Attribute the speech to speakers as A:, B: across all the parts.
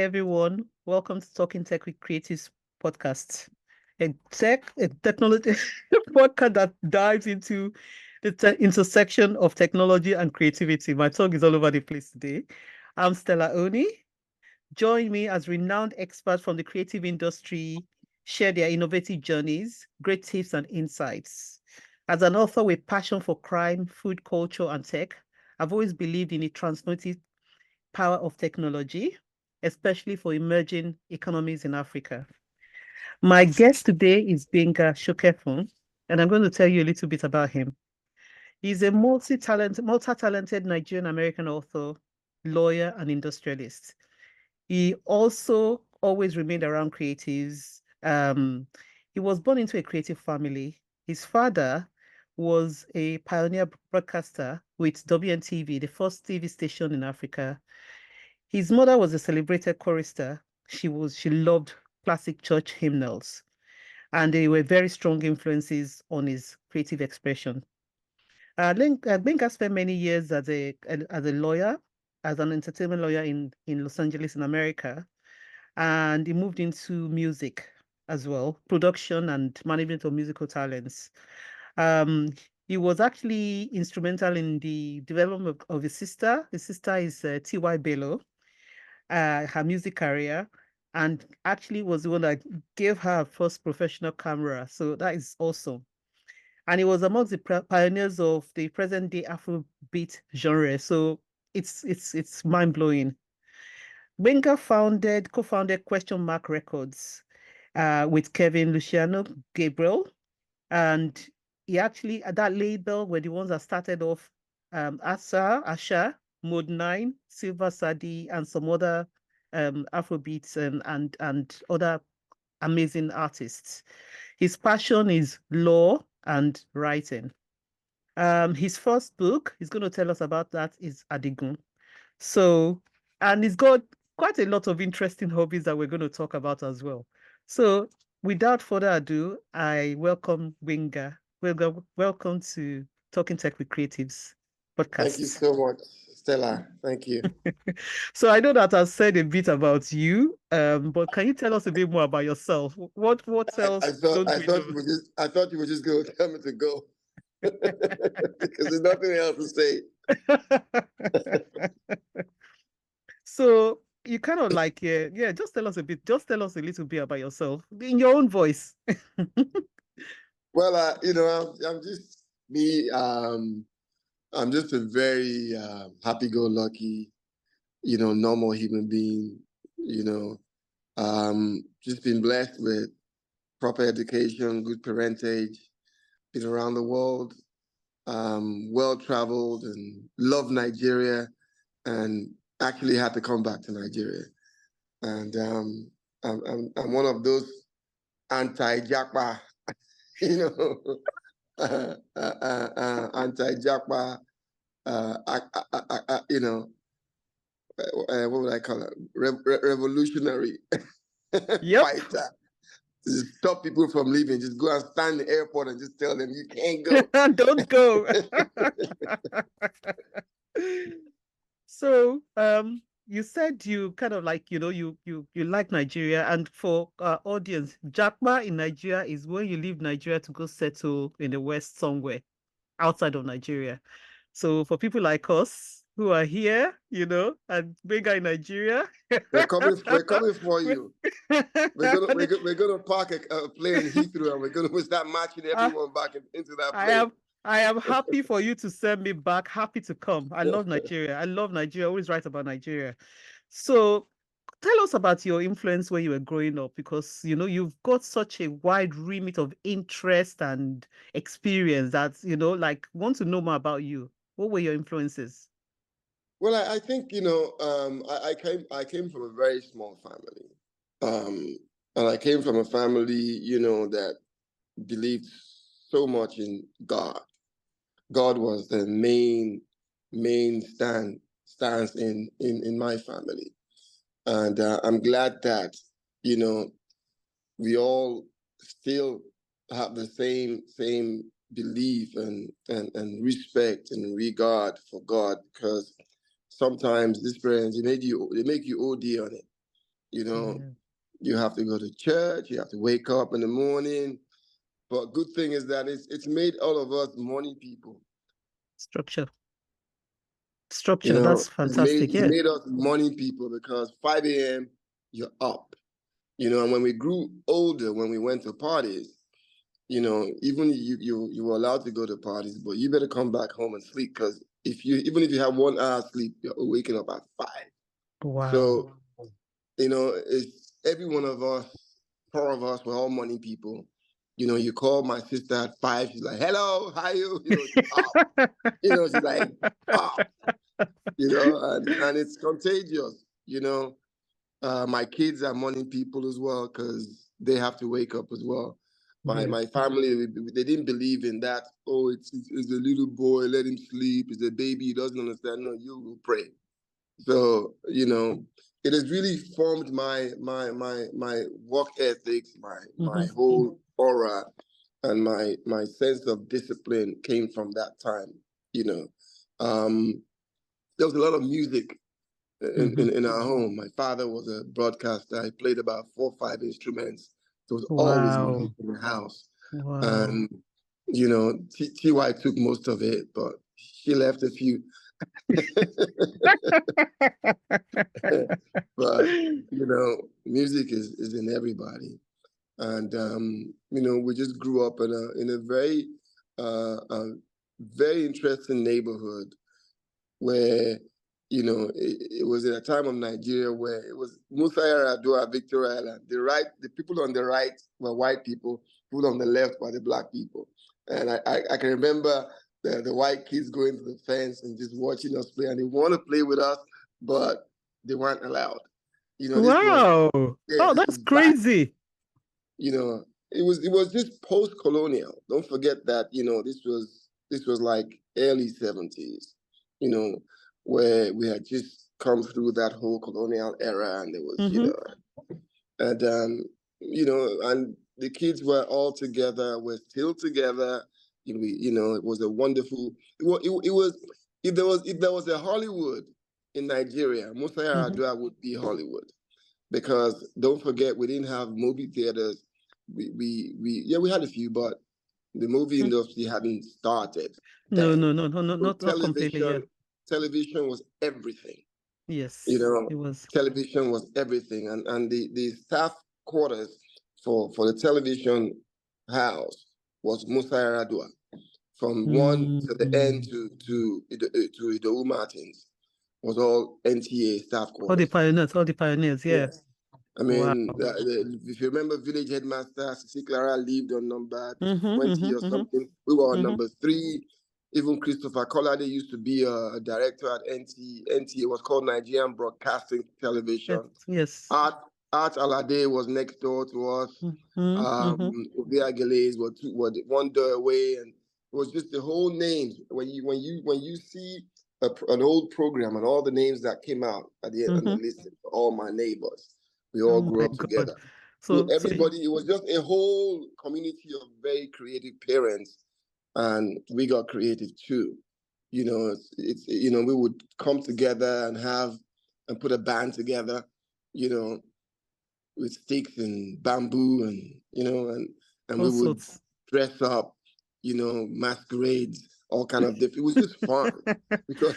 A: everyone. Welcome to Talking Tech with Creatives podcast, a technology podcast that dives into the intersection of technology and creativity. My tongue is all over the place today. I'm Stella Oni. Join me as renowned experts from the creative industry share their innovative journeys, great tips, and insights. As an author with passion for crime, food culture, and tech, I've always believed in the transformative power of technology, especially for emerging economies in Africa. My guest today is Gbenga Sokefun, and I'm going to tell you a little bit about him. He's a multi-talented Nigerian-American author, lawyer, and industrialist. He also always remained around creatives. He was born into a creative family. His father was a pioneer broadcaster with WNTV, the first TV station in Africa. His mother was a celebrated chorister. She loved classic church hymnals, and they were very strong influences on his creative expression. Gbenga spent many years as a lawyer, as an entertainment lawyer in Los Angeles in America, and he moved into music as well, production and management of musical talents. Um, he was actually instrumental in the development of his sister. His sister is TY Bello, her music career, and actually was the one that gave her first professional camera. So that is awesome. And he was amongst the pioneers of the present day Afrobeat genre. So it's mind blowing. Gbenga co-founded Question Mark Records with Kevin Luciano Gabriel, and he actually at that label were the ones that started off Asha, Mode 9, Silver Sadi, and some other Afrobeats and other amazing artists. His passion is law and writing. His first book, he's going to tell us about that, is Adigun. So, and he's got quite a lot of interesting hobbies that we're going to talk about as well. So, without further ado, I welcome Gbenga. Welcome to Talking Tech with Creatives podcast.
B: Thank you so much, Stella. Thank you.
A: So I know that I've said a bit about you, but can you tell us a bit more about yourself? What else
B: I thought
A: don't
B: I
A: we
B: thought
A: know?
B: you were just I thought you were just going to tell me to go because there's nothing else to say.
A: So you kind of like, yeah, just tell us a little bit about yourself in your own voice.
B: Well, I'm just me. I'm just a very happy-go-lucky, normal human being. Just been blessed with proper education, good parentage, been around the world, well-traveled, and love Nigeria, and actually had to come back to Nigeria. And I'm one of those anti-Japa, you know, anti-Japa, what would I call it? Revolutionary
A: Yep.
B: fighter. To stop people from leaving, just go and stand in the airport and just tell them you can't go.
A: Don't go. So, you said you kind of like, you like Nigeria, and for our audience, Japa in Nigeria is when you leave Nigeria to go settle in the West somewhere outside of Nigeria. So for people like us who are here, and bigger in Nigeria,
B: We're coming for you. We're gonna park a plane in Heathrow, and we're gonna start marching everyone back into that plane.
A: I am happy for you to send me back. Happy to come. I love Nigeria. I love Nigeria. I always write about Nigeria. So tell us about your influence when you were growing up, because you've got such a wide remit of interest and experience that like want to know more about you. What were your influences?
B: Well, I think I came from a very small family, and I came from a family that believed so much in God. God was the main stance in my family, and I'm glad that we all still have the same belief and respect and regard for God, because sometimes these parents they make you OD on it. You know, you have to go to church, you have to wake up in the morning. But good thing is that it's made all of us morning people.
A: Structure.
B: You
A: Structure.
B: know,
A: That's fantastic.
B: it's
A: Yeah.
B: made us morning people because 5 a.m. you're up. You know, and when we grew older, when we went to parties, you know, even you were allowed to go to parties, but you better come back home and sleep because even if you have 1 hour sleep, you're waking up at 5.
A: Wow.
B: So, you know, it's every one of us, 4 of us, we're all morning people. You know, you call my sister at 5, she's like, hello, how are you? You know, she's up. You know, she's like, up. You know, and it's contagious, you know. My kids are morning people as well because they have to wake up as well. My family, they didn't believe in that. Oh, it's a little boy, let him sleep. It's a baby, he doesn't understand. No, you will pray. So, you know, it has really formed my work ethics, my whole aura, and my sense of discipline came from that time. You know, there was a lot of music in our home. My father was a broadcaster. He played about 4 or 5 instruments. There was always music in the house.
A: Wow.
B: And, you know, TY took most of it, but she left a few. But, you know, music is in everybody. And, you know, we just grew up in a very interesting neighborhood where, you know, it was at a time of Nigeria where it was Musa Yar'Adua, Victoria Island. The people on the right were white people, people on the left were the black people. And I can remember the white kids going to the fence and just watching us play, and they want to play with us, but they weren't allowed. You know, this
A: That's
B: was back,
A: crazy.
B: you know, it was just post-colonial. Don't forget that, you know, this was like early 70s, you know, where we had just come through that whole colonial era, and there was, you know, and you know, and the kids were all together, we're still together. You know, it was a wonderful, it was if there was a Hollywood in Nigeria, Musa Yar'Adua would be Hollywood. Because don't forget, we didn't have movie theaters. We had a few, but the movie industry hadn't started then.
A: No,
B: So
A: not completely. Yeah.
B: television was everything.
A: Yes,
B: You know,
A: it was.
B: television was everything, and the staff quarters for the television house was Musa Yar'Adua, from one to the end to Idowu Martins was all NTA staff quarters.
A: All the pioneers. Yeah.
B: Yes. I mean, if you remember, Village Headmaster Sisi Clara lived on number 20 or something. We were on number 3. Even Christopher Collade used to be a director at NT. It was called Nigerian Broadcasting Television.
A: Yes.
B: Art Alade was next door to us. Obia Gelez were one door away, and it was just the whole names. When you see an old program and all the names that came out at the end on the list, all my neighbors, we all grew up together. So everybody, it was just a whole community of very creative parents, and we got creative too. You know, it's you know, we would come together and put a band together, you know, with sticks and bamboo, and you know, and we would dress up, you know, masquerades, all kind of different. It was just fun because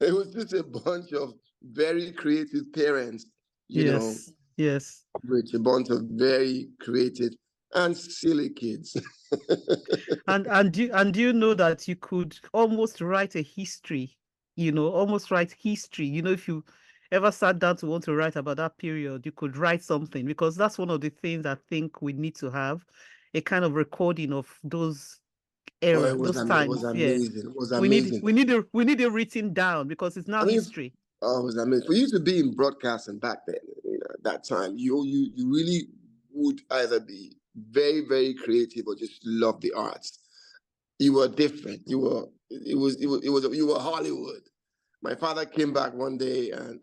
B: it was just a bunch of very creative parents, you know, with a bunch of very creative and silly kids.
A: and do you know that you could almost write a history, you know, if you ever sat down to want to write about that period, you could write something, because that's one of the things I think we need to have, a kind of recording of those era, those times.
B: It was amazing. It was
A: amazing.
B: amazing.
A: We need it written down because it's now history.
B: Oh, it was amazing. For you to be in broadcasting back then, you know, at that time, you really would either be very, very creative or just love the arts. You were different. You were Hollywood. My father came back one day and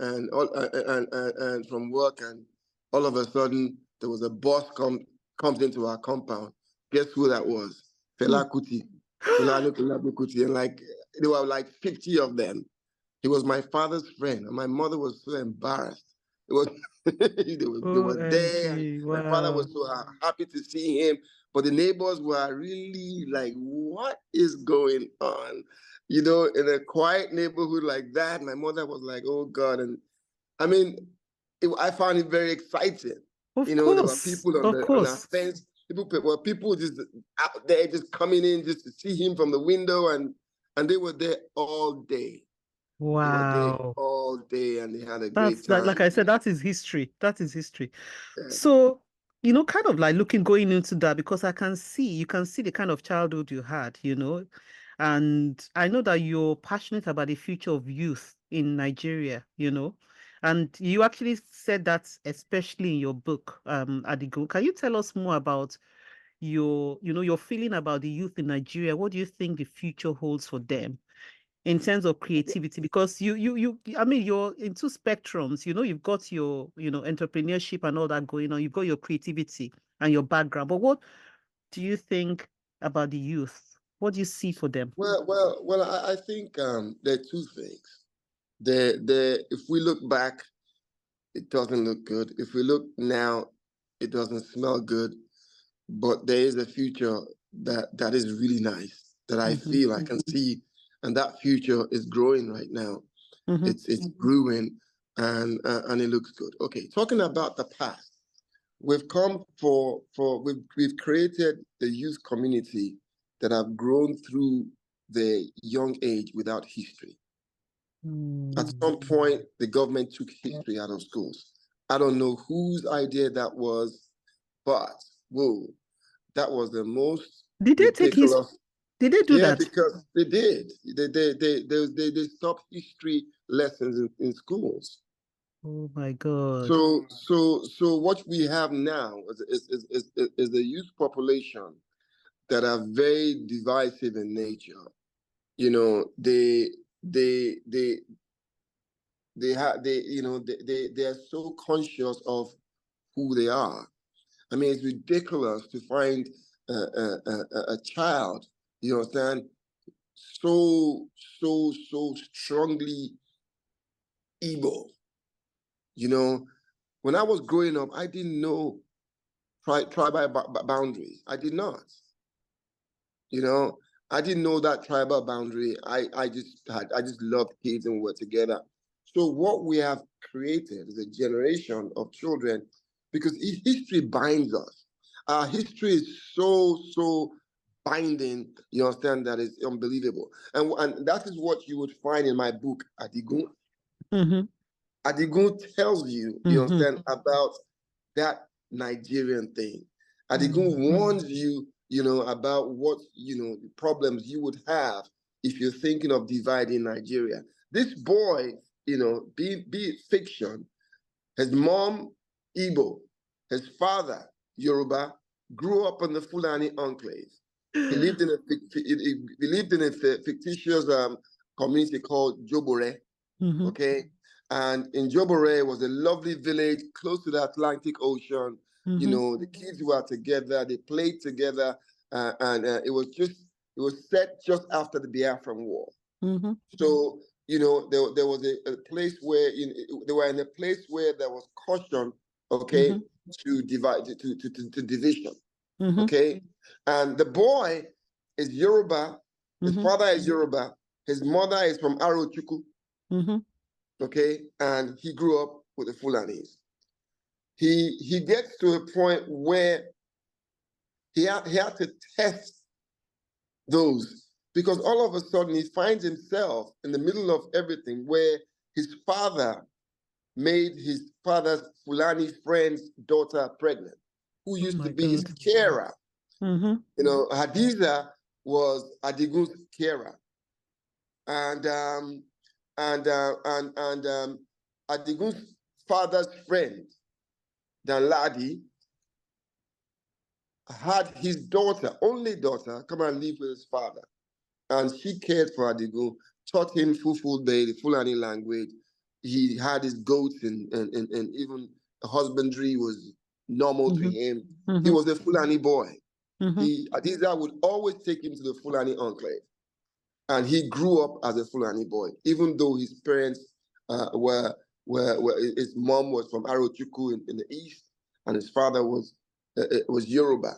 B: from work, and all of a sudden there was a bus comes into our compound. Guess who that was? Fela Kuti. Fela Kuti. And like there were like 50 of them. He was my father's friend, and my mother was so embarrassed. It was they were there, and
A: OMG,
B: my father
A: wow.
B: was so happy to see him. But the neighbors were really like, "What is going on?" In a quiet neighborhood like that. My mother was like, "Oh God!" And I mean, I found it very exciting.
A: Of
B: There were
A: course,
B: people
A: of
B: on our
A: course.
B: fence. People just out there, just coming in just to see him from the window, and they were there all day. They were there
A: Wow.
B: all day, and they had a
A: That's
B: great
A: that, like
B: time.
A: I said, that is history. That is history.
B: Yeah.
A: So, kind of like going into that, because you can see the kind of childhood you had, and I know that you're passionate about the future of youth in Nigeria, and you actually said that especially in your book, Adigun. Can you tell us more about your feeling about the youth in Nigeria? What do you think the future holds for them in terms of creativity? Because I mean, you're in two spectrums. You've got your entrepreneurship and all that going on. You've got your creativity and your background. But what do you think about the youth? What do you see for them?
B: Well. I think there are two things. If we look back, it doesn't look good. If we look now, it doesn't smell good. But there is a future that is really nice that I
A: Mm-hmm.
B: feel I can see, and that future is growing right now.
A: Mm-hmm.
B: It's brewing, and it looks good. Okay, talking about the past, we've come we've created the youth community that have grown through the young age without history. At some point, the government took history out of schools. I don't know whose idea that was, but whoa, that was the most
A: Did they take his?
B: ridiculous.
A: Did they do
B: Yeah,
A: that?
B: because they did. They stopped history lessons in schools.
A: Oh my God.
B: So what we have now is the youth population that are very divisive in nature. They they are so conscious of who they are. I mean, it's ridiculous to find a child, you understand, so so strongly Igbo. When I was growing up, I didn't know tribal boundaries. I did not. You know, I didn't know that tribal boundary. I just loved kids and we were together. So what we have created is a generation of children, because history binds us. Our history is so binding. You understand, that is unbelievable, and that is what you would find in my book, Adigun.
A: Mm-hmm.
B: Adigun tells you, you
A: Mm-hmm.
B: understand, about that Nigerian thing. Adigun warns you, about what, the problems you would have if you're thinking of dividing Nigeria. This boy, be it fiction, his mom, Igbo, his father, Yoruba, grew up in the Fulani enclave. He lived in a fictitious community called Jobore.
A: Mm-hmm.
B: Okay. And in Jobore was a lovely village close to the Atlantic Ocean.
A: Mm-hmm.
B: The kids were together, they played together, and it was set just after the Biafran War.
A: Mm-hmm.
B: So, there was a place where they were in a place where there was caution, okay, to divide to division.
A: Mm-hmm.
B: Okay. And the boy is Yoruba, his
A: Mm-hmm.
B: father is Yoruba, his mother is from Arochuku.
A: Mm-hmm.
B: Okay, and he grew up with the Fulanis. He gets to a point where he had to test those, because all of a sudden he finds himself in the middle of everything, where his father made his father's Fulani friend's daughter pregnant, who
A: Oh
B: used to
A: my
B: be his
A: God.
B: carer.
A: Mm-hmm.
B: Hadiza was Adigun's carer, and Adigun's father's friend, Danladi, had his daughter, only daughter, come and live with his father. And she cared for Adigun, taught him Fulfulde, the Fulani language. He had his goats, and even husbandry was normal to
A: Mm-hmm.
B: him. He
A: Mm-hmm.
B: was a Fulani boy.
A: Mm-hmm.
B: Adiza would always take him to the Fulani enclave. And he grew up as a Fulani boy, even though his parents were where his mom was from Arochukwu in the east, and his father was Yoruba.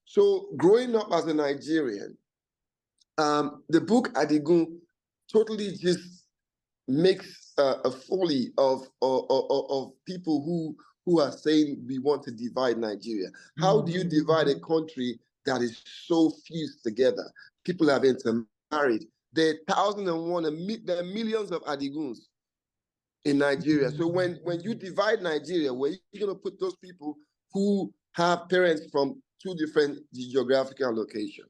B: So growing up as a Nigerian, the book Adigun totally just makes a folly of people who are saying we want to divide Nigeria. How do you divide a country that is so fused together? People have intermarried. There are 1,001, there are millions of Adiguns in Nigeria. So when you divide Nigeria, where you're going to put those people who have parents from two different geographical locations?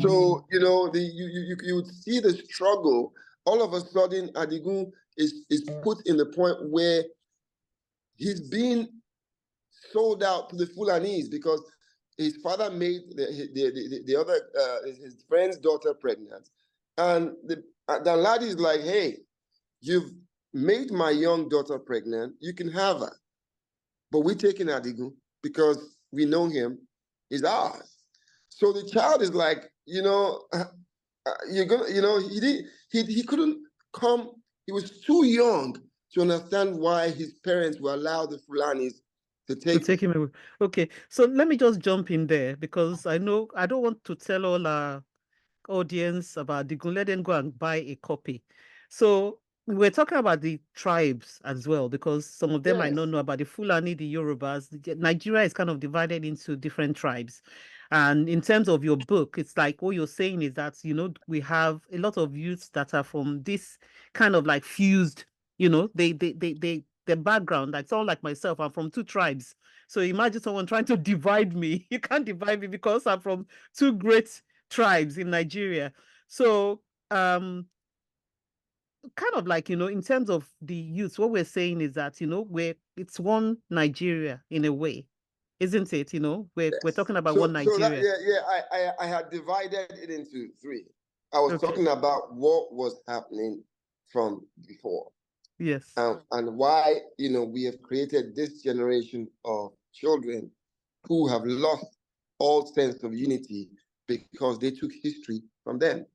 B: So you would see the struggle. All of a sudden, Adigun is put in the point where he's being sold out to the Fulanese because his father made the other his friend's daughter pregnant, and the lad is like, "Hey, you've made my young daughter pregnant. You can have her, but we're taking Adigun because we know him. He's ours." So the child is like, you're gonna, he couldn't come. He was too young to understand why his parents were allowed the Fulanis to take
A: him away. Okay, so let me just jump in there because I know I don't want to tell all our audience about Adigun. Let them go and buy a copy. So we're talking about the tribes as well, because some of them might not know about the Fulani, the Yorubas. Nigeria is kind of divided into different tribes. And in terms of your book, it's like what you're saying is that, we have a lot of youths that are from this kind of like fused, their background, like someone like myself, I'm from two tribes. So imagine someone trying to divide me. You can't divide me because I'm from two great tribes in Nigeria. So kind of like, in terms of the youth, what we're saying is that, it's one Nigeria in a way, isn't it? We're talking about one Nigeria.
B: I had divided it into three. I was talking about what was happening from before.
A: Yes.
B: And why, we have created this generation of children who have lost all sense of unity because they took history from them.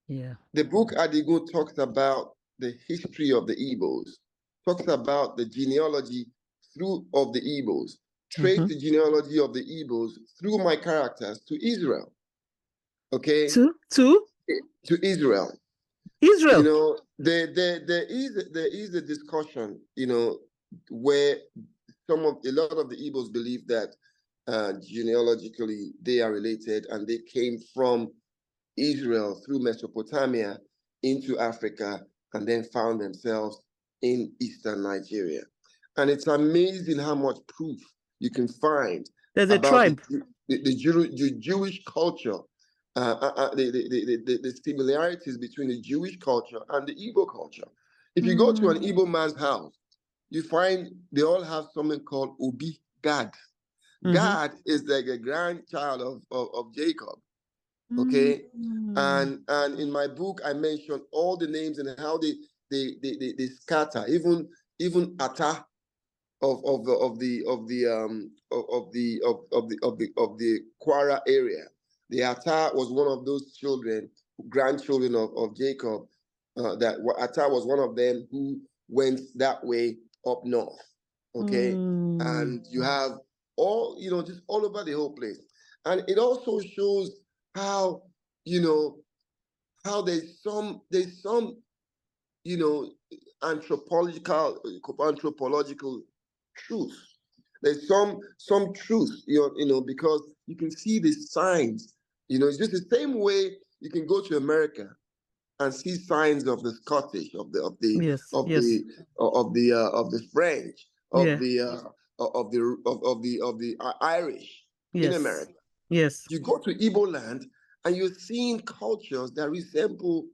A: Yeah.
B: The book Adigun talks about the history of the Igbos, talks about the genealogy of the Igbos, trace the genealogy of the Igbos through my characters to Israel. Okay?
A: To
B: Israel.
A: Israel.
B: There is a discussion, where a lot of the Igbos believe that genealogically they are related and they came from Israel through Mesopotamia into Africa and then found themselves in eastern Nigeria. And it's amazing how much proof you can find
A: There's a tribe.
B: The Jewish culture, the similarities between the Jewish culture and the Igbo culture. If you go to an Igbo man's house, you find they all have something called Obi Gad. Gad is like a grandchild of Jacob. Okay, and in my book I mentioned all the names and how they scatter. Even Ata of the Kwara area. The Ata was one of those grandchildren of Jacob. That Ata was one of them who went that way up north. Okay, and you have all just all over the whole place, and it also shows how how there's some anthropological truth. There's some truth, because you can see the signs. It's just the same way you can go to America and see signs of the Scottish, of the French, of the Irish in America.
A: Yes.
B: You go to Igbo land and you're seeing cultures that resemble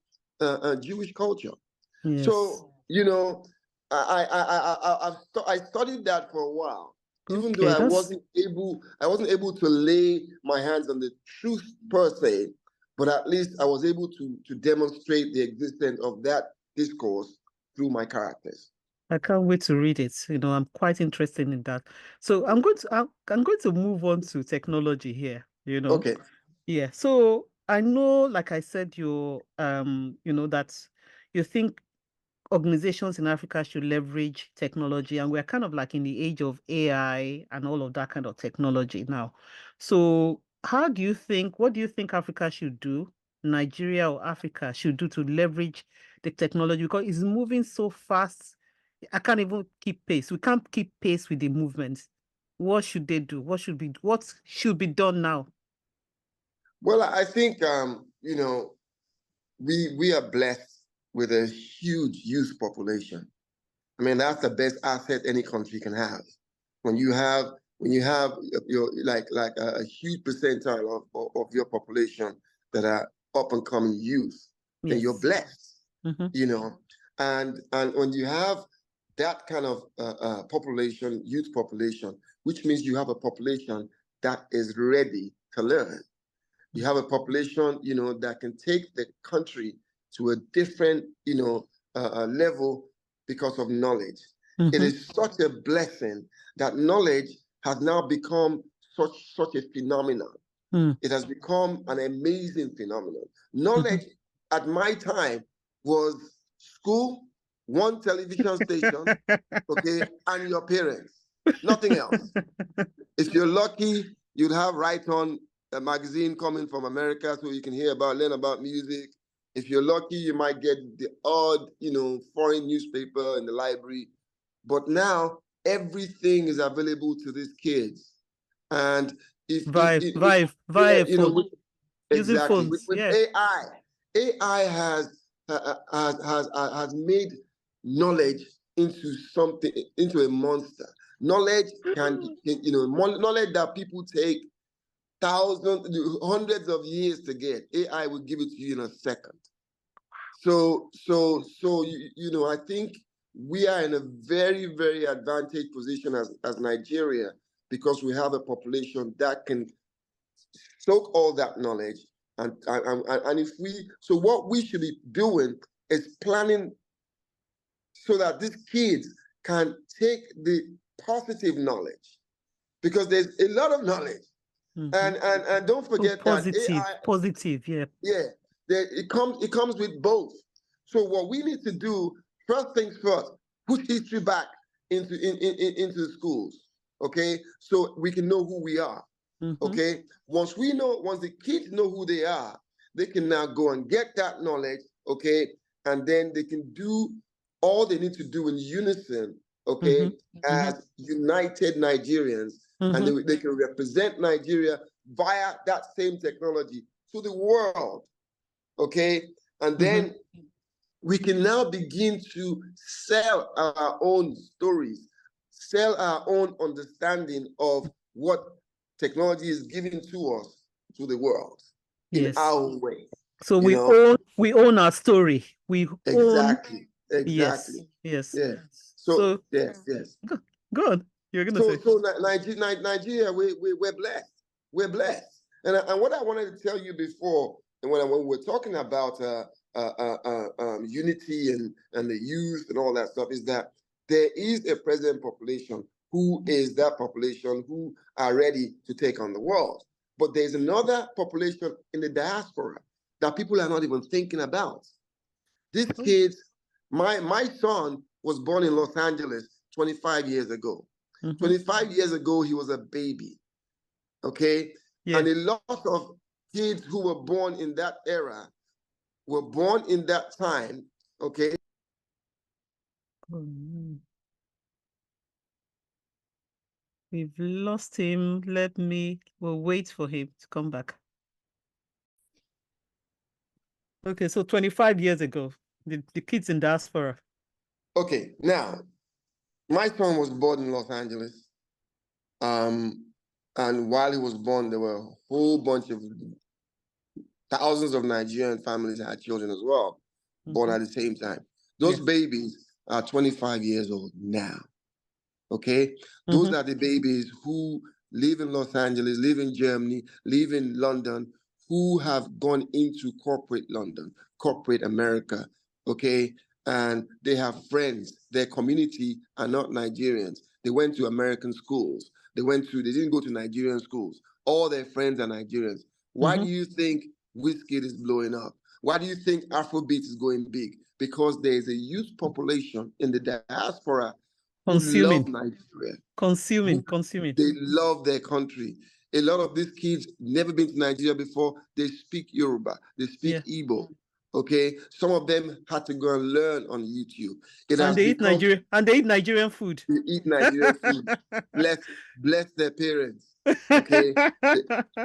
B: Jewish culture.
A: Yes.
B: So, I studied that for a while, even though I wasn't able to lay my hands on the truth per se, but at least I was able to demonstrate the existence of that discourse through my characters.
A: I can't wait to read it. I'm quite interested in that. So I'm going to move on to technology here,
B: Okay.
A: Yeah. So I know, like I said, that you think organizations in Africa should leverage technology, and we're kind of like in the age of AI and all of that kind of technology now. So what do you think Africa should do, Nigeria or Africa should do to leverage the technology? Because it's moving so fast. I can't even keep pace. We can't keep pace with the movement. What should they do? What should be done now?
B: Well, I think we are blessed with a huge youth population. I mean, that's the best asset any country can have. When you have your like a huge percentile of your population that are up and coming youth, then you're
A: Yes.
B: blessed.
A: Mm-hmm.
B: And when you have that kind of population, youth population, which means you have a population that is ready to learn. You have a population, that can take the country to a different, level because of knowledge. It is such a blessing that knowledge has now become such a phenomenon. It has become an amazing phenomenon. Knowledge at my time was school, one television station, okay, and your parents. Nothing else. If you're lucky, you'd have Right On, a magazine coming from America so you can learn about music. If you're lucky, you might get the odd, foreign newspaper in the library. But now everything is available to these kids. And
A: Vive phone.
B: with,
A: Using
B: exactly
A: phones.
B: with
A: Yeah.
B: AI has made knowledge into a monster. Knowledge knowledge that people take thousands, hundreds of years to get. AI will give it to you in a second. So I think we are in a very, very advantaged position as Nigeria, because we have a population that can soak all that knowledge. And what we should be doing is planning so that these kids can take the positive knowledge, because there's a lot of knowledge. And don't forget that AI,
A: positive, yeah.
B: Yeah, it comes with both. So what we need to do, first things first, put history back into the schools, okay? So we can know who we are, okay? Once the kids know who they are, they can now go and get that knowledge, okay? And then they can do all they need to do in unison, okay, as united Nigerians, and they can represent Nigeria via that same technology to the world, okay? And then we can now begin to sell our own stories, sell our own understanding of what technology is giving to us to the world in our way.
A: So we own our story. We
B: exactly.
A: Yes.
B: Yeah. So yes.
A: Good. You're gonna say.
B: So Nigeria, we're blessed. We're blessed. And what I wanted to tell you before, and when we were talking about unity and the youth and all that stuff, is that there is a present population who is that population who are ready to take on the world. But there's another population in the diaspora that people are not even thinking about. These kids, my son was born in Los Angeles 25 years ago. 25 years ago, he was a baby, okay? Yeah. And a lot of kids who were born in that era were born in that time, okay?
A: We've lost him. We'll wait for him to come back. Okay, so 25 years ago, the kids in diaspora.
B: Okay, now, my son was born in Los Angeles. And while he was born, there were a whole bunch of thousands of Nigerian families that had children as well, born at the same time. Those babies are 25 years old now, okay? Those are the babies who live in Los Angeles, live in Germany, live in London, who have gone into corporate London, corporate America, okay? And they have friends. Their community are not Nigerians. They went to American schools. They didn't go to Nigerian schools. All their friends are Nigerians. Why do you think Wizkid is blowing up? Why do you think Afrobeats is going big? because there is a youth population in the diaspora who
A: Consuming,
B: love Nigeria,
A: consuming,
B: who
A: consuming.
B: they love their country. A lot of these kids never been to Nigeria before. They speak Yoruba, they speak
A: Yeah.
B: Igbo. Okay, some of them had to go and learn on YouTube. It
A: And
B: has
A: they eat
B: become
A: Nigerian food.
B: they eat Nigerian food. Bless their parents. Okay,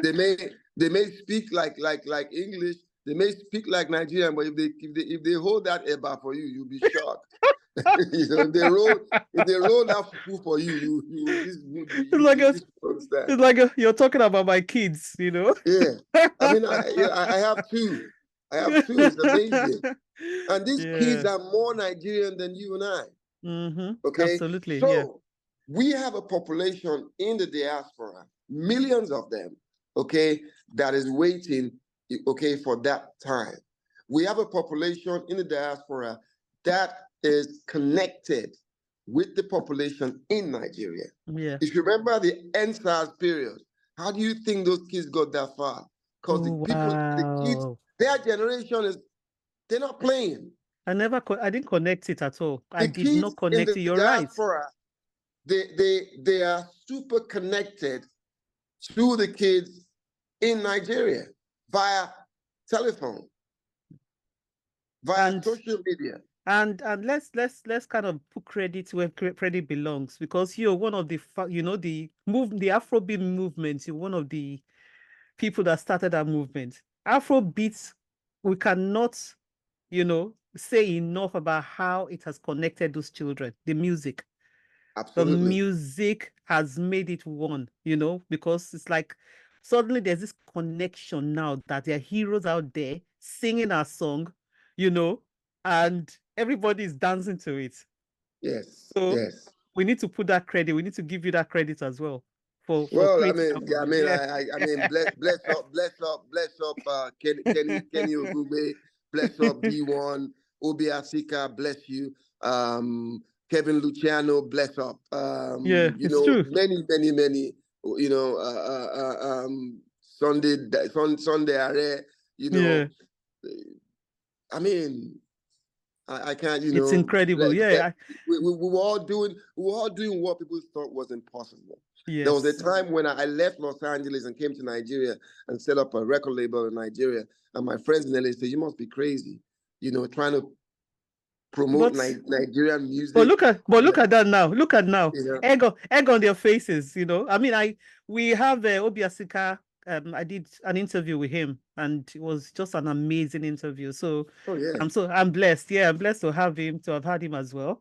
B: they, they may speak like English. They may speak like Nigerian, but if they hold that eba for you, you'll be shocked. You know, if they roll that food for you,
A: It's like
B: you just don't understand.
A: it's like you're talking about my kids, you know.
B: Yeah, I mean, I have two. I have two. It's amazing. And these kids
A: Yeah.
B: are more Nigerian than you and I. Okay,
A: Absolutely. Yeah.
B: so we have a population in the diaspora, millions of them, okay, that is waiting, okay, for that time. We have a population in the diaspora that is connected with the population in Nigeria.
A: Yeah.
B: If you remember the NSAS period, how do you think those kids got that far? Because
A: Oh,
B: the kids,
A: wow.
B: their generation they're not playing.
A: I didn't connect it at all. I
B: The
A: did
B: kids
A: not
B: in
A: connect
B: the
A: it. You're right.
B: diaspora, they are super connected to the kids in Nigeria via telephone, via
A: And
B: social media.
A: and let's kind of put credit where credit belongs, because you're one of the the Afrobeat movement. You're one of the people that started that movement. Afrobeats, we cannot, say enough about how it has connected those children. The music
B: Absolutely.
A: has made it one, because it's like suddenly there's this connection now that there are heroes out there singing our song, you know, and everybody is dancing to it.
B: Yes,
A: So
B: yes.
A: we need to put that credit. We need to give you that credit as well for
B: Well, I
A: creating
B: mean,
A: that
B: yeah, I
A: movement.
B: mean,
A: Yeah.
B: I mean, bless up, Kenny Ogugbe, bless up D1, Obi Asika, bless you, Kevin Luciano, bless up,
A: Yeah,
B: you
A: it's
B: know,
A: true.
B: many, you know, Sunday Are, you
A: Yeah,
B: know, I mean, I can't,
A: it's incredible. Yeah,
B: we were all doing what people thought was impossible. There was a
A: yes.
B: time when I left Los Angeles and came to Nigeria and set up a record label in Nigeria, and my friends in LA said, "You must be crazy, trying to promote
A: But
B: Nigerian
A: But
B: music."
A: look at that now. Look at now.
B: You know?
A: Egg on their faces, I mean, we have Obi Asika. I did an interview with him, and it was just an amazing interview. So
B: Oh yeah.
A: I'm blessed. Yeah, I'm blessed to have had him as well.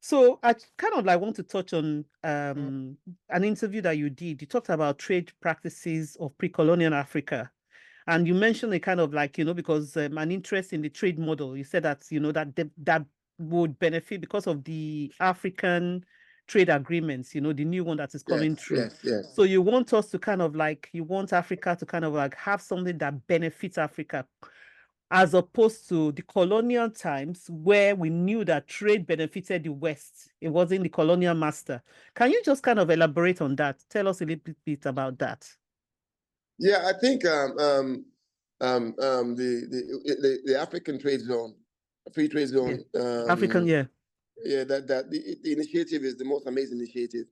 A: So I kind of like want to touch on an interview that you did. You talked about trade practices of pre-colonial Africa. And you mentioned it kind of like, because an interest in the trade model. You said that, that would benefit because of the African trade agreements, the new one that is coming
B: Yes,
A: through.
B: yes, yes.
A: So you want us to kind of like, you want Africa to kind of like have something that benefits Africa, as opposed to the colonial times where we knew that trade benefited the West. It wasn't the colonial master. Can you just kind of elaborate on that? Tell us a little bit about that.
B: Yeah, I think the African trade zone, free trade
A: Yeah.
B: zone,
A: African, yeah.
B: yeah, that the initiative is the most amazing initiative,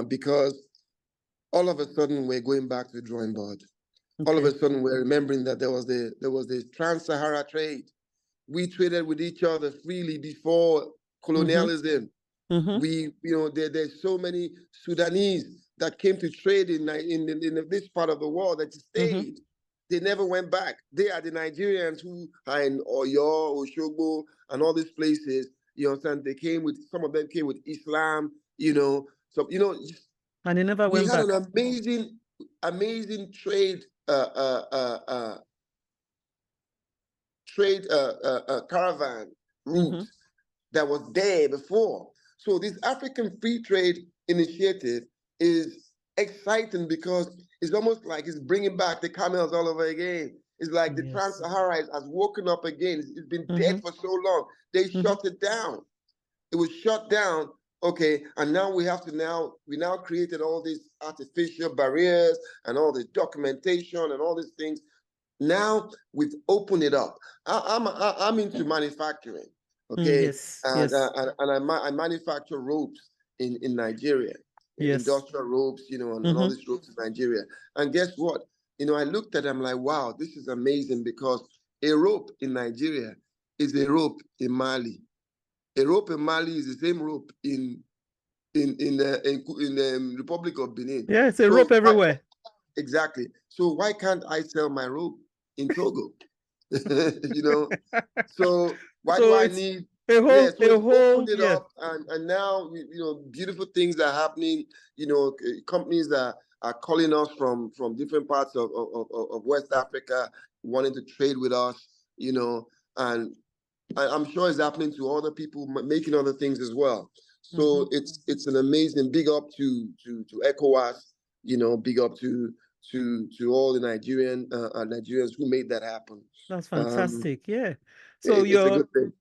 B: because all of a sudden we're going back to the drawing board. All of
A: Okay.
B: a sudden we're remembering that there was the trans-Sahara trade. We traded with each other freely before colonialism. There's so many Sudanese that came to trade in this part of the world that stayed. They never went back. They are the Nigerians who are in Oyo, Oshogbo, and all these places. You understand? Some of them came with Islam. So
A: And they never
B: we
A: went
B: had
A: back.
B: an amazing trade caravan route that was there before. So this African free trade initiative is exciting because it's almost like it's bringing back the camels all over again. It's like the
A: Yes.
B: Trans-Sahara has woken up again. It's been dead for so long. They shut it down. It was shut down. Okay, and now we now created all these artificial barriers and all this documentation and all these things. Now we've opened it up. I'm into manufacturing, okay,
A: Yes, yes,
B: and I manufacture ropes in Nigeria,
A: yes.
B: industrial ropes, and all
A: Mm-hmm.
B: these ropes in Nigeria. And guess what? I looked at it, I'm like, wow, this is amazing, because a rope in Nigeria is a rope in Mali. A rope in Mali is the same rope in the Republic of Benin.
A: Yeah, it's a rope
B: So
A: everywhere.
B: exactly. So why can't I sell my rope in Togo? you know, so why do
A: So
B: I
A: it's
B: need? Yeah,
A: a
B: so it's
A: whole,
B: opened it
A: yeah.
B: up, and now beautiful things are happening. Companies that are calling us from different parts of West Africa, wanting to trade with us. And I'm sure it's happening to other people making other things as well.
A: Mm-hmm.
B: So it's an amazing big up to ECOWAS. Big up to all the Nigerians who made that happen.
A: That's
B: Um,
A: fantastic. Yeah. So
B: it's a good thing.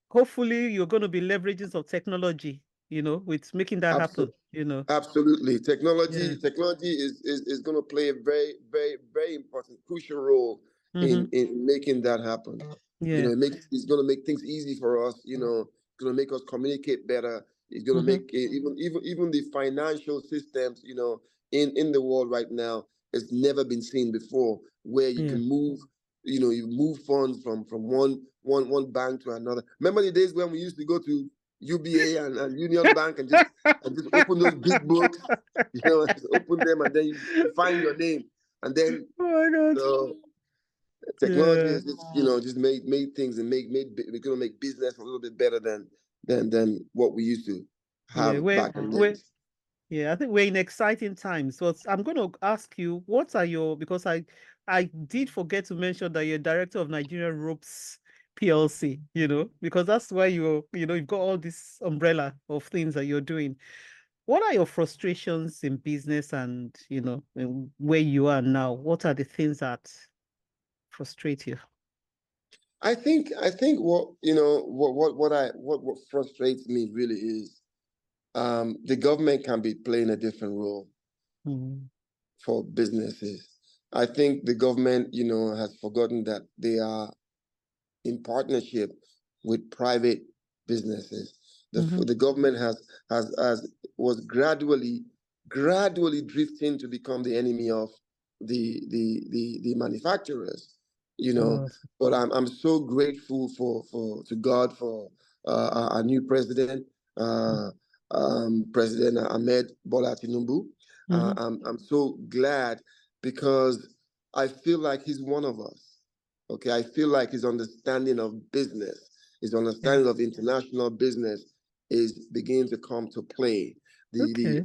A: hopefully you're going to be leveraging some technology, with making that happen,
B: Absolutely.
A: Yeah.
B: Technology is going to play a very, very, very important, crucial role
A: Mm-hmm.
B: in making that happen.
A: Yeah.
B: It's going to make things easy for us, it's going to make us communicate better. It's going to
A: Mm-hmm.
B: make it, even the financial systems, in the world right now, it's never been seen before, where you
A: Yeah.
B: can move, you move funds from one bank to another. Remember the days when we used to go to UBA and Union Bank and just open those big books, just open them, and then you find your name, and then
A: Oh my God.
B: so technology
A: Yeah.
B: has just made things and we're gonna make business a little bit better than what we used to
A: Yeah.
B: have back in the
A: We're,
B: days.
A: yeah, I think we're in exciting times. So I'm going to ask you, what are because I did forget to mention that you're director of Nigerian Ropes PLC, because that's why you've got all this umbrella of things that you're doing. What are your frustrations in business and, and where you are now? What are the things that frustrate you?
B: I think what frustrates me really is the government can be playing a different role
A: Mm,
B: for businesses. I think the government, has forgotten that they are in partnership with private businesses.
A: mm-hmm,
B: The government has was gradually drifting to become the enemy of the manufacturers. You know,
A: oh,
B: but I'm so grateful for to God for our new president, President Ahmed Bola Tinubu.
A: mm-hmm,
B: I'm so glad, because I feel like he's one of us. Okay, I feel like his understanding of business, his
A: yeah,
B: understanding of international business is beginning to come to play.
A: okay,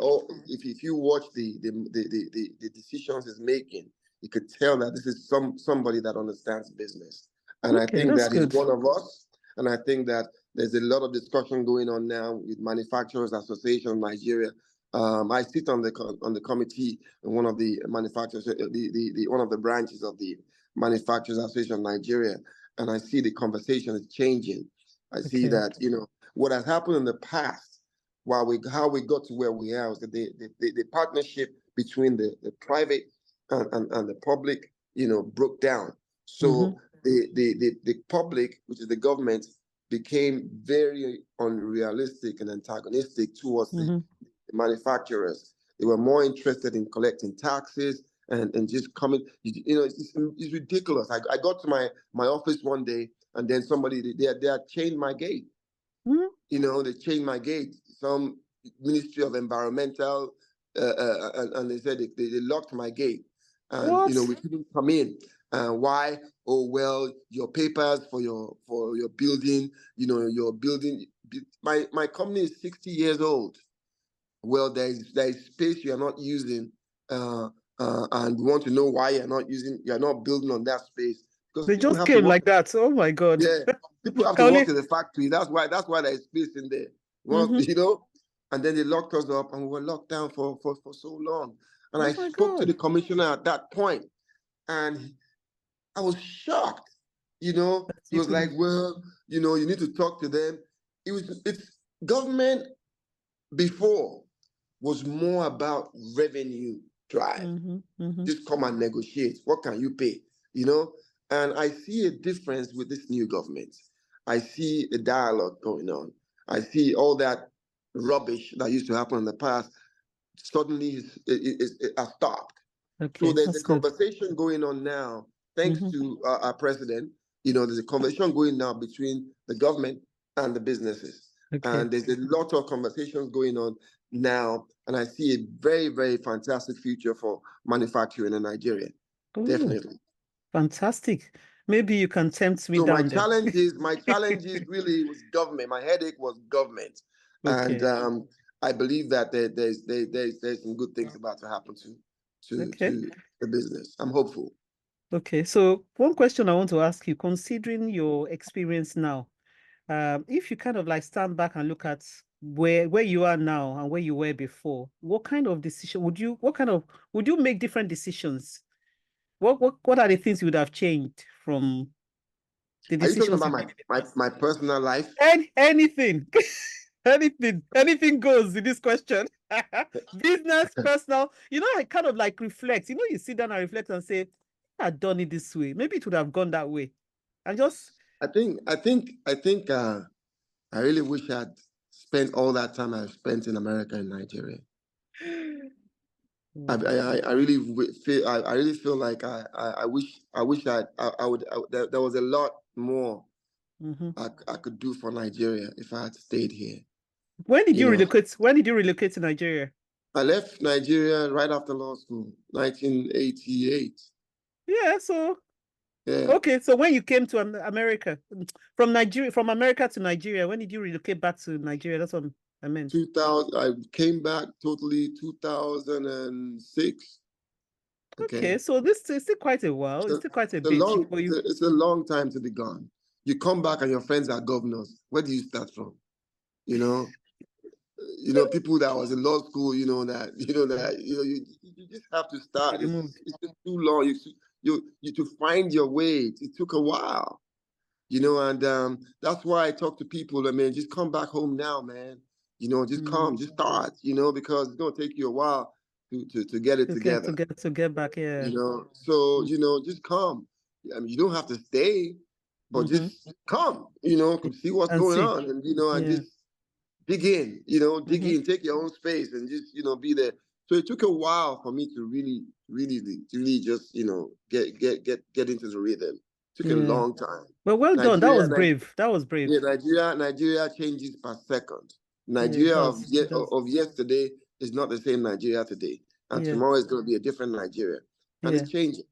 B: If you watch the decisions he's making, you could tell that this is somebody that understands business. And I
A: okay,
B: think
A: that's
B: that he's
A: good.
B: one of us. And I think that there's a lot of discussion going on now with Manufacturers Association of Nigeria. I sit on the committee in one of the manufacturers, the one of the branches of the Manufacturers Association of Nigeria, and I see the conversation is changing. I see
A: Okay,
B: that what has happened in the past, how we got to where we are, was that the partnership between the private and the public, broke down.
A: mm-hmm,
B: So the public, which is the government, became very unrealistic and antagonistic towards the
A: mm-hmm,
B: manufacturers. They were more interested in collecting taxes and just coming. It's ridiculous. I got to my office one day, and then somebody they had chained my gate. They chained my gate. Some Ministry of Environmental, and they said they locked my gate, and
A: what?
B: we couldn't come in. Why? Oh well, your papers for your building. Your building. My company is 60 years old. Well, there is space you are not using, and you want to know why you're not building on that space, because
A: They
B: people
A: just
B: have to
A: came
B: work.
A: like that. Oh my God.
B: Yeah, people have
A: I
B: to work
A: only,
B: in the factory. That's why there is space in there. Once
A: mm-hmm.
B: and then they locked us up, and we were locked down for so long. And I
A: Oh my
B: spoke to
A: God.
B: the commissioner at that point, and I was shocked. He
A: You
B: was like,
A: couldn't.
B: "Well, you need to talk to them." It's government before was more about revenue drive.
A: Mm-hmm, mm-hmm.
B: Just come and negotiate. What can you pay? You know? And I see a difference with this new government. I see a dialogue going on. I see all that rubbish that used to happen in the past suddenly it has stopped. So
A: Okay,
B: there's a
A: that's good.
B: conversation going on now, thanks
A: Mm-hmm.
B: to our president. You know, there's a conversation going now between the government and the businesses.
A: Okay.
B: And there's a lot of conversations going on now. And I see a very, very fantastic future for manufacturing in Nigeria.
A: Oh,
B: Definitely.
A: fantastic. Maybe you can tempt me
B: So
A: down then.
B: my challenges really was government. My headache was government. And
A: Okay.
B: I believe that there's some good things about to happen
A: Okay.
B: to the business. I'm hopeful.
A: Okay. So one question I want to ask you, considering your experience now, if you kind of like stand back and look at where you are now and where you were before, what kind of decision would you make different decisions? What are the things you would have changed from the
B: Are you talking
A: decisions
B: about
A: you made in the past?
B: my personal life?
A: Anything. Anything goes in this question. Business, personal. You know, I kind of like reflect. You know, you sit down and reflect and say, I'd done it this way. Maybe it would have gone that way. And just
B: I think I really wish I'd spent all that time I spent in America and Nigeria. I really feel I really feel like I wish I would there was a lot more
A: mm-hmm.
B: I could do for Nigeria if I had stayed here.
A: When did
B: You
A: you
B: know,
A: relocate? When did you relocate to Nigeria?
B: I left Nigeria right after law school, 1988.
A: Yeah, so
B: Yeah,
A: okay. So when you came to America, from Nigeria, from America to Nigeria, when did you relocate back to Nigeria? That's what I meant.
B: 2000. I came back totally 2006.
A: Okay,
B: Okay,
A: so this is still quite a while. It's still quite a bit. For you.
B: it's a long time to be gone. You come back and your friends are governors. Where do you start from? You know, people that was in law school. You just have to
A: You
B: start.
A: removed.
B: It's been too long. You to find your way. It took a while. And that's why I talk to people. I mean, just come back home now, man. Just come, just start. Because it's gonna take you a while to get it together.
A: To get back, yeah.
B: So just come. I mean, you don't have to stay, but
A: Mm-hmm.
B: just come. Could see what's
A: And
B: going
A: see.
B: on, and
A: Yeah.
B: just dig in. Dig
A: Mm-hmm.
B: in, take your own space, and just be there. So it took a while for me to really just get into the rhythm. It took a
A: Yeah.
B: long time.
A: But well done. That
B: Nigeria,
A: was brave. That was brave.
B: yeah, Nigeria changes per second.
A: Yeah, it
B: Nigeria
A: does. It does.
B: of yesterday is not the same Nigeria today, and
A: Yeah.
B: tomorrow is going to be a different Nigeria, and
A: Yeah.
B: it's changing.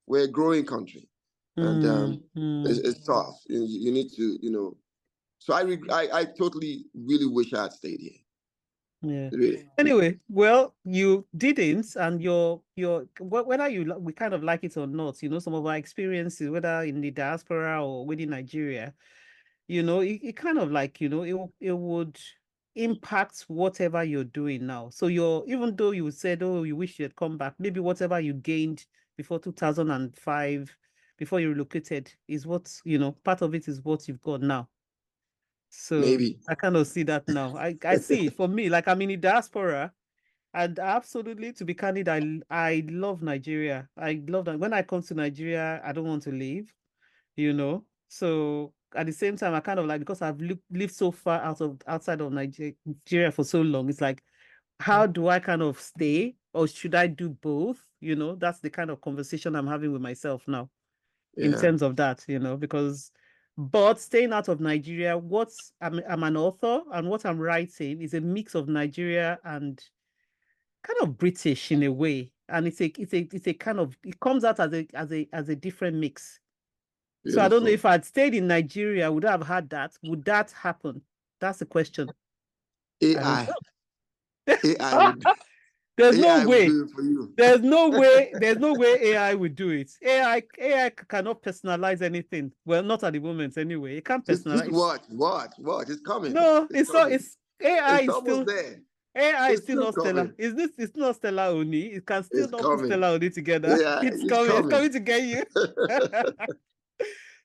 B: We're a growing country, and it's tough. You need to. So I totally really wish I had stayed here.
A: Yeah.
B: Really.
A: Anyway, well, you didn't, and whether we kind of like it or not, some of our experiences, whether in the diaspora or within Nigeria, it kind of like, it would impact whatever you're doing now. So even though you said, oh, you wish you had come back, maybe whatever you gained before 2005, before you relocated, is what, part of it is what you've got now. So
B: Maybe.
A: I kind of see that now. I see it for me, like I'm in the diaspora, and absolutely, to be candid, I love Nigeria. I love that. When I come to Nigeria, I don't want to leave, So at the same time, I kind of like, because I've lived so far outside of Nigeria for so long, it's like, how do I kind of stay, or should I do both? That's the kind of conversation I'm having with myself now in
B: Yeah.
A: terms of that, but staying out of Nigeria, I'm an author, and what I'm writing is a mix of Nigeria and kind of British in a way. And it's a kind of, it comes out as a different mix. So I don't know,
B: Beautiful.
A: if I'd stayed in Nigeria, would I have had that? Would that happen? That's the question. I don't
B: AI. AI
A: know.
B: would
A: There's no
B: AI would
A: way.
B: do it for you.
A: There's no way AI would do it. AI cannot personalize anything. Well, not at the moment anyway. It can't
B: Just
A: personalize.
B: watch. It's coming.
A: No,
B: It's coming.
A: it's AI
B: It's
A: is
B: almost
A: still
B: there.
A: AI is
B: It's
A: still
B: still
A: not Stella.
B: coming.
A: It's not Stella Oni. It can still
B: It's
A: not put
B: coming.
A: Stella Oni together.
B: Yeah,
A: It's
B: it's
A: coming. It's
B: coming.
A: coming to get you.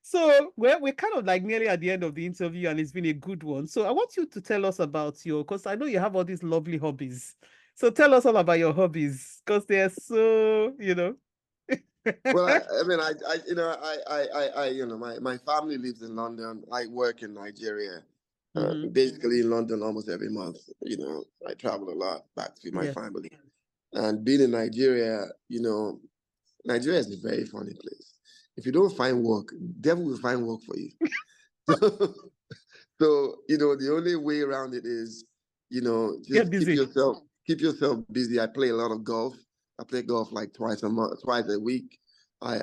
A: So we're kind of like nearly at the end of the interview, and it's been a good one. So I want you to tell us about because I know you have all these lovely hobbies. So tell us all about your hobbies, because they're so.
B: Well, I mean, you know, you know, my family lives in London. I work in Nigeria, basically in London almost every month. You know, I travel a lot back to my
A: Yeah.
B: family. And being in Nigeria, you know, Nigeria is a very funny place. If you don't find work, devil will find work for you. So, you know, the only way around it is, you know,
A: Get
B: just
A: busy.
B: keep yourself busy. I play a lot of golf. I play golf like twice a week. I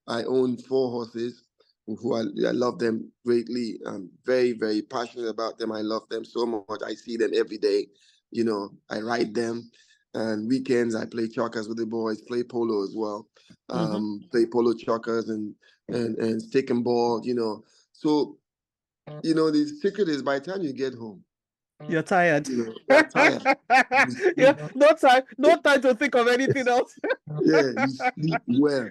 B: own 4 horses who I love them greatly. I'm very, very passionate about them. I love them so much. I see them every day. You know, I ride them. And weekends I play chockers with the boys, play polo as well. Play polo chockers and stick and ball, you know. So you know, the secret is by the time you get home,
A: You're tired.
B: you know, you're tired. You
A: Yeah,
B: sleep,
A: no time to think of anything else.
B: yeah, you sleep well,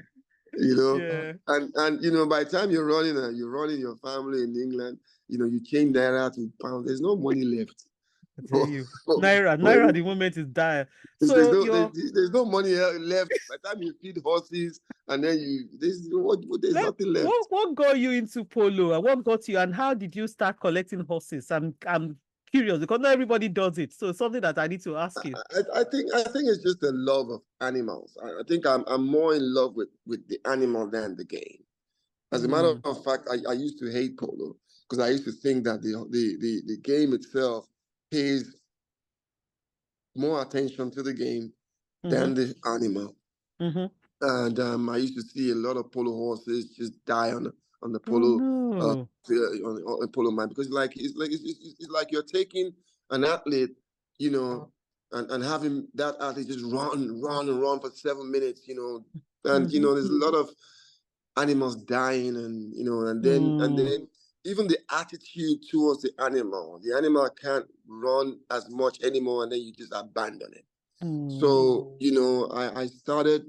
B: you know.
A: Yeah,
B: And you know, by the time you're running your family in England, you know, you change naira to pounds. There's no money left
A: I tell
B: for,
A: you.
B: for,
A: Naira at the moment is dire.
B: there's
A: So
B: no
A: you're
B: there's no money left. By the time you feed horses and then there's nothing left.
A: what got you into polo and what got you and how did you start collecting horses? I'm curious because not everybody does it. So it's something that I need to ask you.
B: I think it's just a love of animals. I think I'm more in love with the animal than the game. As a matter of fact, I used to hate polo because I used to think that the game itself pays more attention to the game than the animal. And I used to see a lot of polo horses just die on the
A: Oh
B: polo
A: no.
B: on the polo man because it's like you're taking an athlete, you know, and having that athlete just run for 7 minutes, you know, and you know there's a lot of animals dying and you know and then even the attitude towards the animal can't run as much anymore and then you just abandon it. So you know I started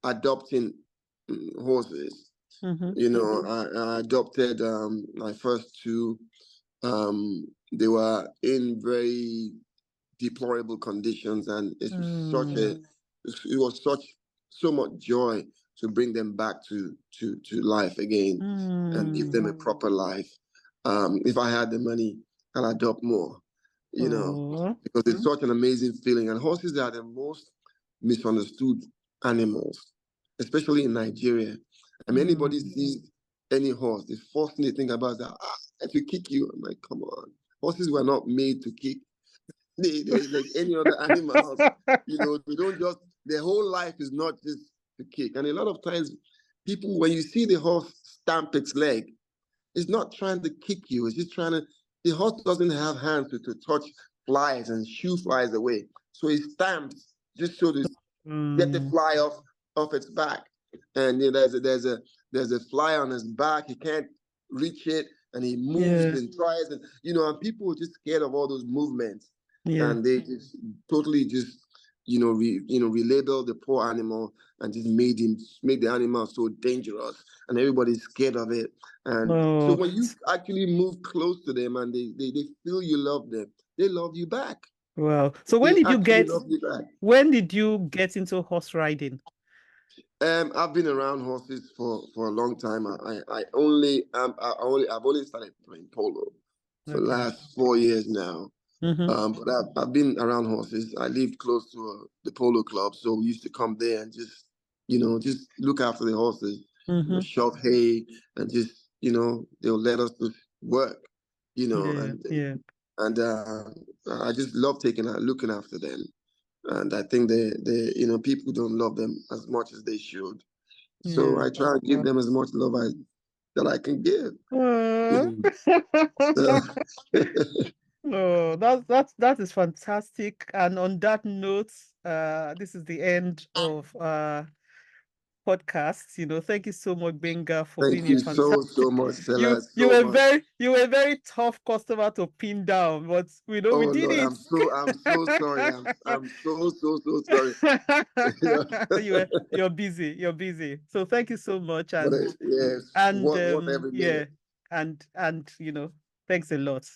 B: adopting horses. You know, I adopted my first 2. They were in very deplorable conditions, and it was so much joy to bring them back to life again and give them a proper life. If I had the money, I'll adopt more. You know, because it's such an amazing feeling. And horses are the most misunderstood animals, especially in Nigeria. I mean, anybody sees any horse, the first thing they think about is that if you kick you, I'm like, come on. Horses were not made to kick. They like any other animals. You know, they don't just, their whole life is not just to kick. And a lot of times, people, when you see the horse stamp its leg, it's not trying to kick you. It's just trying to, the horse doesn't have hands to touch flies and shoo flies away. So it stamps just so to get the fly off its back. And you know, there's a fly on his back. He can't reach it, and he moves and tries, and you know, and people are just scared of all those movements, and they just totally just relabel the poor animal and just made the animal so dangerous, and everybody's scared of it. And so when you actually move close to them and they feel you love them, they love you back.
A: Well, so when did you get into horse riding?
B: I've been around horses for a long time. I've only started playing polo for the last 4 years now. But I've been around horses. I lived close to the polo club, so we used to come there and just look after the horses, shove hay, and just they'll let us just work, and I just love looking after them. And I think people don't love them as much as they should. So I try to give them as much love that I can give.
A: No, that is fantastic. And on that note, this is the end of podcasts. Thank you so much, Gbenga, for being a fantastic.
B: So much, Stella.
A: You were a very tough customer to pin down, but we did
B: Lord,
A: it.
B: I'm so sorry. I'm so sorry.
A: You're busy. You're busy. So thank you so much. And
B: yes,
A: and
B: what every minute.
A: and thanks a lot.